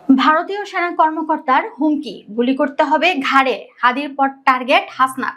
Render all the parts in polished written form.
ভারতীয় সেনা কর্মকর্তার হুমকি, গুলি করতে হবে ঘাড়ে, হাদির পর টার্গেট হাসনা।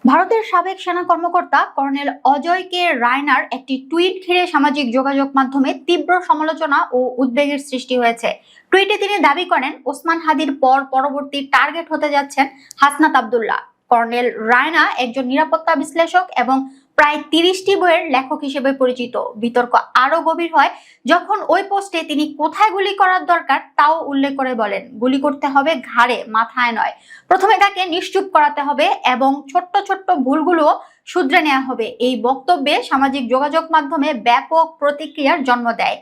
ভারতের সাবেক সেনা কর্মকর্তা কর্নেল অজয় কে রায়নার একটি টুইট ঘিরে সামাজিক যোগাযোগ মাধ্যমে তীব্র সমালোচনা ও উদ্বেগের সৃষ্টি হয়েছে। টুইটে তিনি দাবি করেন ওসমান হাদির পর পরবর্তী টার্গেট হতে যাচ্ছেন হাসনাত আব্দুল্লাহ। কর্নেল রায়না একজন নিরাপত্তা বিশ্লেষক এবং প্রায় 30টি বইয়ের লেখক হিসেবে পরিচিত। বিতর্ক আরো গভীর হয় যখন ওই পোস্টে তিনি কোথায় গুলি করার দরকার তাও উল্লেখ করে বলেন, গুলি করতে হবে ঘাড়ে, মাথায় নয়। প্রথমে তাকে নিশ্চুপ করাতে হবে এবং ছোট্ট ছোট্ট ভুলগুলো শুধরে নেওয়া হবে। এই বক্তব্যে সামাজিক যোগাযোগ মাধ্যমে ব্যাপক প্রতিক্রিয়ার জন্ম দেয়।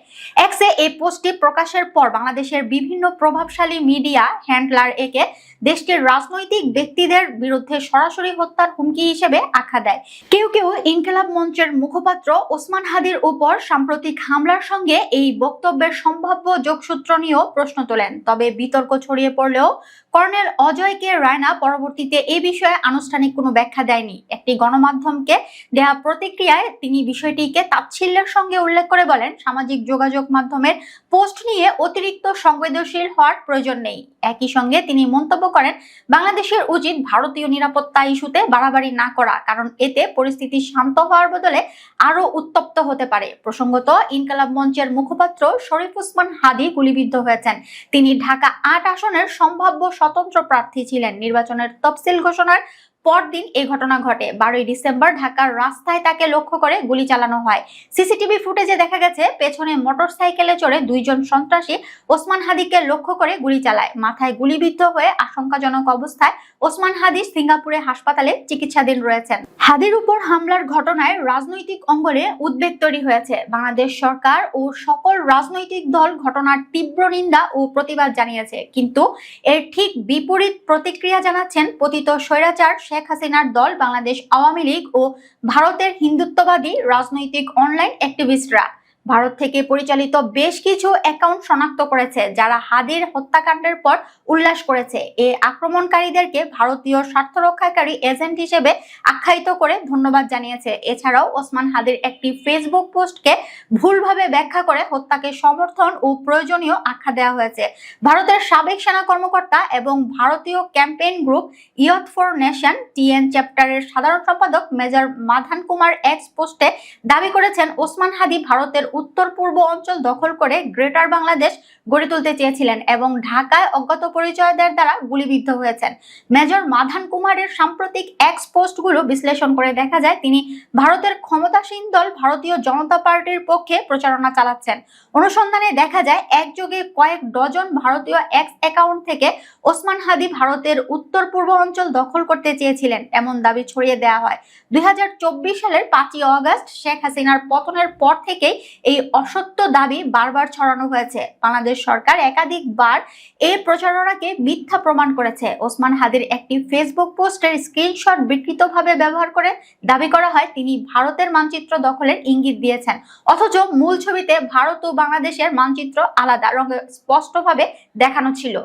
এক্সে এই পোস্টটি প্রকাশের পর বাংলাদেশের বিভিন্ন প্রভাবশালী মিডিয়া হ্যান্ডলার একে দেশটির রাজনৈতিক ব্যক্তিদের বিরুদ্ধে সরাসরি হত্যার হুমকি হিসেবে আখ্যা দেয়। কেউ কেউ ইনকিলাব মঞ্চের মুখপাত্র ওসমান হাদির উপর সাম্প্রতিক হামলার সঙ্গে এই বক্তব্যের সম্ভাব্য যোগসূত্র নিয়েও প্রশ্ন তোলেন। তবে বিতর্ক ছড়িয়ে পড়লেও কর্নেল অজয় কে রায়না পরবর্তীতে এই বিষয়ে আনুষ্ঠানিক কোনো ব্যাখ্যা দেয়নি। একটি গণমাধ্যমকে দেয়া প্রতিক্রিয়ায় তিনি বিষয়টিকে তাচ্ছিল্যের সঙ্গে উল্লেখ করে বলেন, সামাজিক যোগাযোগ মাধ্যমের পোস্ট নিয়ে অতিরিক্ত সংবেদনশীল হওয়ার প্রয়োজন নেই। একই সঙ্গে তিনি মন্তব্য করেন, বাংলাদেশের উচিত ভারতীয় নিরাপত্তা ইস্যুতে বাড়াবাড়ি না করা, কারণ এতে পরিস্থিতি শান্ত হওয়ার বদলে আরো উত্তপ্ত হতে পারে। প্রসঙ্গত, ইনকিলাব মঞ্চের মুখপাত্র শরীফ ওসমান হাদি গুলিবিদ্ধ হয়েছেন। তিনি ঢাকা ৮ আসনের সম্ভাব্য স্বতন্ত্র প্রার্থী ছিলেন। নির্বাচনের তফসিল ঘোষণার পরদিন এই ঘটনা ঘটে। 12ই ডিসেম্বর ঢাকার রাস্তায় তাকে লক্ষ্য করে গুলি চালানো হয়। সিসিটিভি ফুটেজে দেখা গেছে পেছনে মোটরসাইকেলে চড়ে দুইজন সন্ত্রাসী ওসমান হাদিকে লক্ষ্য করে গুলি চালায়। মাথায় গুলিবিদ্ধ হয়ে আশঙ্কাজনক অবস্থায় ওসমান হাদি সিঙ্গাপুরে হাসপাতালে চিকিৎসাধীন রয়েছেন। হাদির উপর হামলার ঘটনায় রাজনৈতিক অঙ্গনে উদ্বেগ তৈরি হয়েছে। বাংলাদেশ সরকার ও সকল রাজনৈতিক দল ঘটনার তীব্র নিন্দা ও প্রতিবাদ জানিয়েছে, কিন্তু এর ঠিক বিপরীত প্রতিক্রিয়া জানাচ্ছেন পতিত স্বৈরাচার শেখ হাসিনার দল বাংলাদেশ আওয়ামী লীগ ও ভারতের হিন্দুত্ববাদী রাজনৈতিক অনলাইন অ্যাক্টিভিস্টরা। ভারত থেকে পরিচালিত বেশ কিছু অ্যাকাউন্ট শনাক্ত করেছে যারা হাদির হত্যাকাণ্ডের পর উল্লাস করেছে। এই আক্রমণকারীদেরকে ভারতীয় স্বার্থ রক্ষাকারী এজেন্ট হিসেবে আখ্যায়িত করে ধন্যবাদ জানিয়েছে। এছাড়াও ওসমান হাদির একটি ফেসবুক পোস্টকে ভুলভাবে ব্যাখ্যা করে হত্যাকে সমর্থন ও প্রয়োজনীয় আখ্যা দেওয়া হয়েছে। ভারতের সাবেক সেনা কর্মকর্তা এবং ভারতীয় campaign group youth for nation TN চ্যাপ্টারের সাধারণ সম্পাদক মেজর মাধান কুমার এক্স পোস্টে দাবি করেছেন, ওসমান হাদি ভারতের উত্তর পূর্ব অঞ্চল দখল করে গ্রেটার বাংলাদেশ গড়ে তুলতে চেয়েছিলেন এবং ঢাকায় অজ্ঞাত পরিচয়দের দ্বারা গুলিবিদ্ধ হয়েছেন। মেজর মাধান কুমারের সাম্প্রতিক এক্স পোস্টগুলো বিশ্লেষণ করে দেখা যায় তিনি ভারতের ক্ষমতাসীন দল ভারতীয় জনতা পার্টির পক্ষে প্রচারণা চালাচ্ছেন। অনুসন্ধানে দেখা যায় একযোগে কয়েক ডজন ভারতীয় এক্স অ্যাকাউন্ট থেকে ওসমান হাদি ভারতের উত্তর পূর্ব অঞ্চল দখল করতে চেয়েছিলেন এমন দাবি ছড়িয়ে দেওয়া হয়। 2024 সালের 5ই অগস্ট শেখ হাসিনার পতনের পর থেকেই এই অসত্য দাবি বারবার ছড়ানো হয়েছে। বাংলাদেশ সরকার একাধিকবার এই প্রচারণাকে মিথ্যা প্রমাণ করেছে। ওসমান হাদির একটি ফেসবুক পোস্টের স্ক্রিনশট বিকৃতভাবে ব্যবহার করে দাবি করা হয় তিনি ভারতের মানচিত্র দখলের ইঙ্গিত দিয়েছেন, অথচ মূল ছবিতে ভারত ও বাংলাদেশের মানচিত্র আলাদা রঙে স্পষ্টভাবে দেখানো ছিল।